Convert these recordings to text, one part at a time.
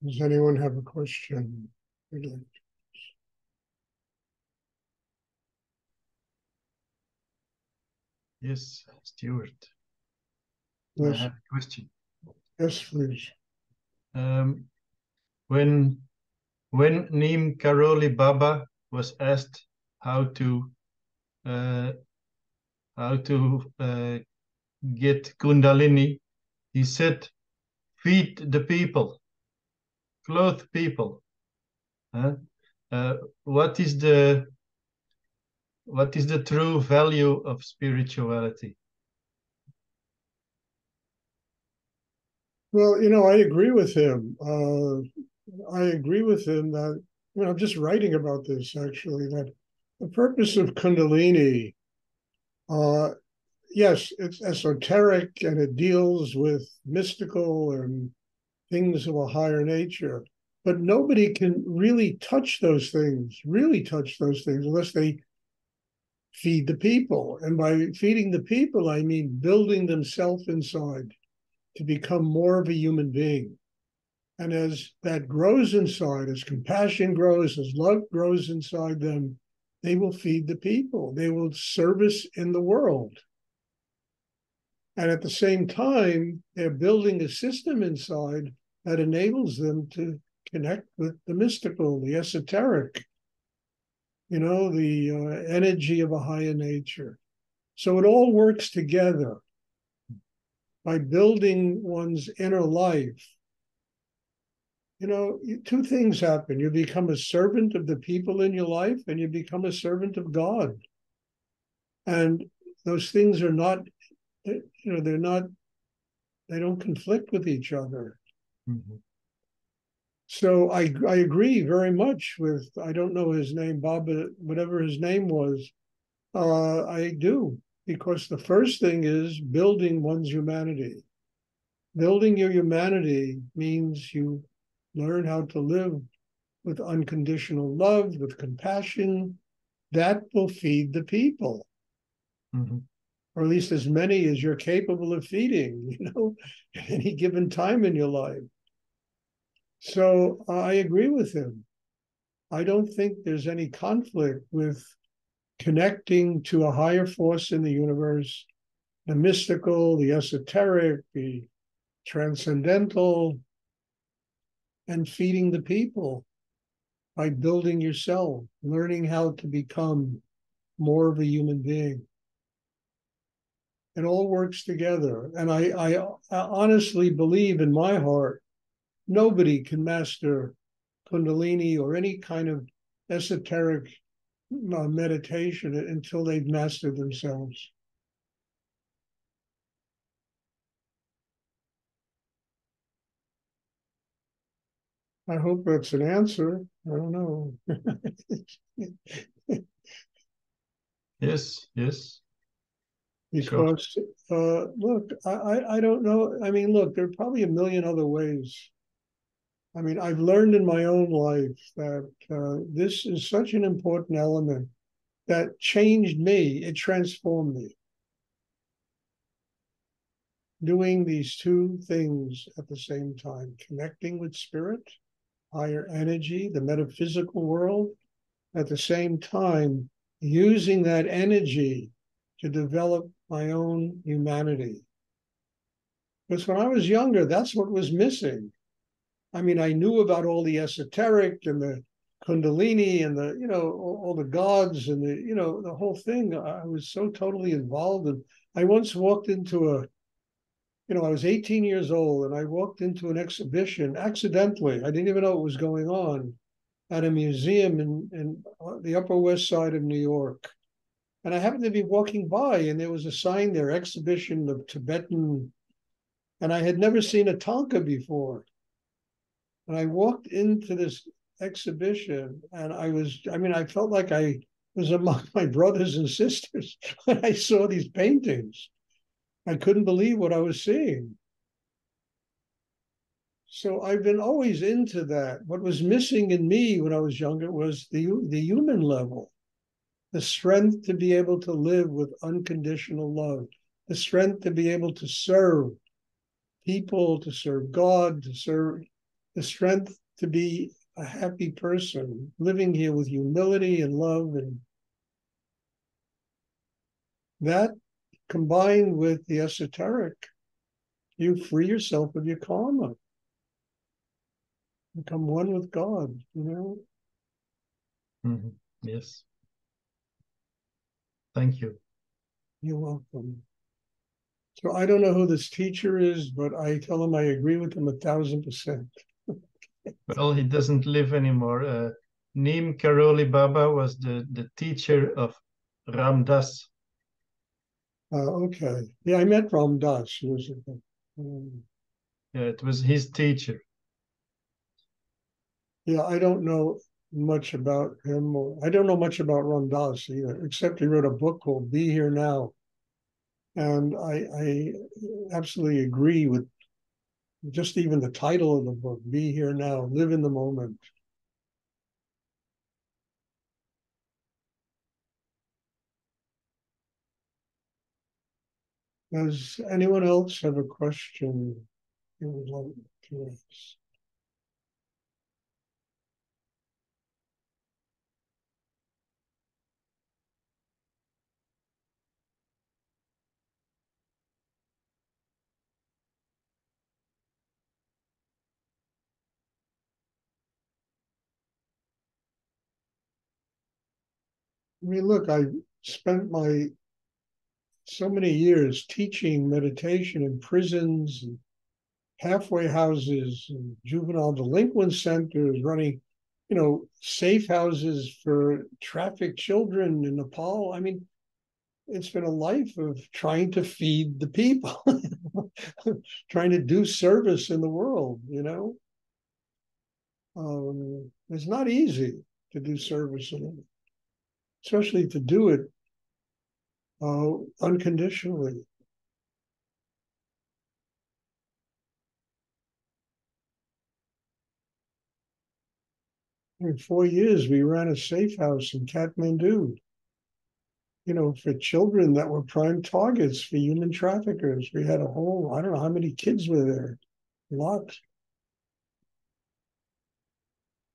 Does anyone have a question? Yes, Stuart. Yes. I have a question. Yes, please. Um, when Neem Karoli Baba was asked how to uh, get Kundalini, he said, "Feed the people, clothe people." Huh? Uh, what is the true value of spirituality? Well, I agree with him. I agree with him that, I'm just writing about this actually, that the purpose of Kundalini, uh, yes, it's esoteric and it deals with mystical and things of a higher nature, but nobody can really touch those things, unless they feed the people. And by feeding the people, I mean building themselves inside to become more of a human being. And as that grows inside, as compassion grows, as love grows inside them, they will feed the people. They will service in the world. And at the same time, they're building a system inside that enables them to connect with the mystical, the esoteric, the energy of a higher nature. So it all works together by building one's inner life. Two things happen. You become a servant of the people in your life, and you become a servant of God. And those things are not, they're not, they don't conflict with each other. Mm-hmm. So I agree very much with, I don't know his name, Bob, whatever his name was. I do, because the first thing is building one's humanity. Building your humanity means you learn how to live with unconditional love, with compassion. That will feed the people, Mm-hmm. or at least as many as you're capable of feeding, at any given time in your life. So I agree with him. I don't think there's any conflict with connecting to a higher force in the universe, the mystical, the esoteric, the transcendental, and feeding the people by building yourself, learning how to become more of a human being. It all works together. And I honestly believe in my heart, nobody can master Kundalini or any kind of esoteric meditation until they've mastered themselves. I hope that's an answer. I don't know. Yes, yes. Sure. Because look, I don't know. I mean, look, there are probably a million other ways. I mean, I've learned in my own life that this is such an important element that changed me. It transformed me. Doing these two things at the same time, connecting with spirit, higher energy, the metaphysical world, at the same time, using that energy to develop my own humanity. Because when I was younger, that's what was missing. I mean, I knew about all the esoteric and the Kundalini and all the gods and the whole thing. I was so totally involved. And I once walked into I was 18 years old and I walked into an exhibition accidentally. I didn't even know what was going on at a museum in the Upper West Side of New York. And I happened to be walking by and there was a sign there, exhibition of Tibetan, and I had never seen a tanka before. And I walked into this exhibition and I felt like I was among my brothers and sisters when I saw these paintings. I couldn't believe what I was seeing. So I've been always into that. What was missing in me when I was younger was the human level, the strength to be able to live with unconditional love, the strength to be able to serve people, to serve God, to serve the strength to be a happy person, living here with humility and love. And that combined with the esoteric, you free yourself of your karma, become one with God, you know? Mm-hmm. Yes. Thank you. You're welcome. So I don't know who this teacher is, but I tell him I agree with him 1,000%. Well, he doesn't live anymore. Neem Karoli Baba was the teacher of Ram Dass. Okay. Yeah, I met Ram Dass. He was Yeah, it was his teacher. yeah, I don't know much about him. I don't know much about Ram Dass either, except he wrote a book called Be Here Now. And I absolutely agree with just even the title of the book, Be Here Now, Live in the Moment. Does anyone else have a question you would like to ask? I mean, look, I spent my so many years teaching meditation in prisons and halfway houses and juvenile delinquent centers, running, safe houses for trafficked children in Nepal. I mean, it's been a life of trying to feed the people, trying to do service in the world, It's not easy to do service, especially to do it unconditionally. In 4 years, we ran a safe house in Kathmandu, for children that were prime targets for human traffickers. We had I don't know how many kids were there, a lot.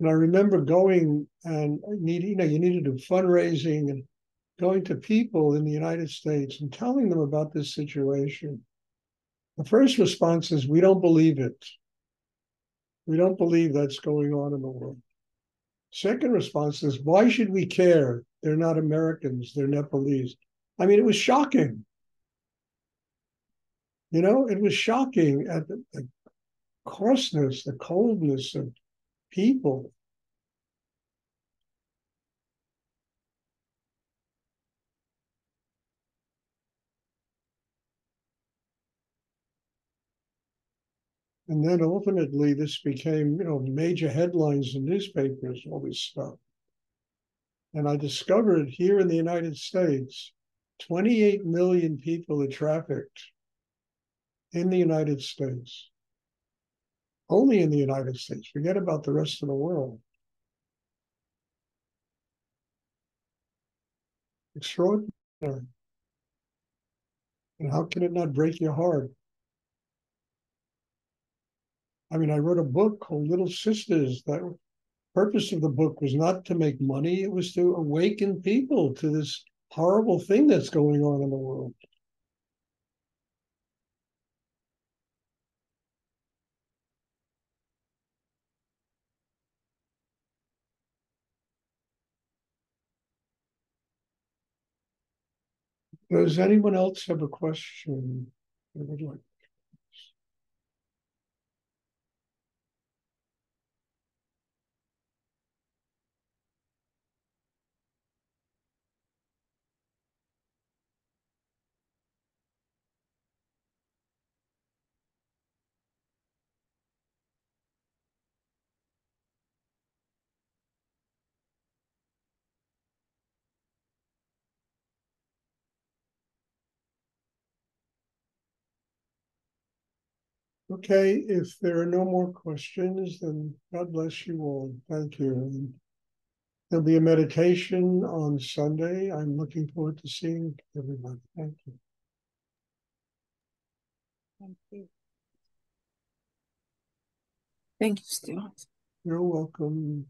And I remember going and you need to do fundraising and going to people in the United States and telling them about this situation. The first response is, we don't believe it. We don't believe that's going on in the world. Second response is, why should we care? They're not Americans, they're Nepalese. I mean, it was shocking. It was shocking at the coarseness, the coldness of people. And then ultimately this became, major headlines in newspapers, all this stuff. And I discovered here in the United States, 28 million people are trafficked in the United States. Only in the United States. Forget about the rest of the world. Extraordinary. And how can it not break your heart? I mean, I wrote a book called Little Sisters. The purpose of the book was not to make money. It was to awaken people to this horrible thing that's going on in the world. Does anyone else have a question they would like? Okay, if there are no more questions, then God bless you all. Thank you. And there'll be a meditation on Sunday. I'm looking forward to seeing everybody. Thank you. Thank you. Thank you, Stuart. You're welcome.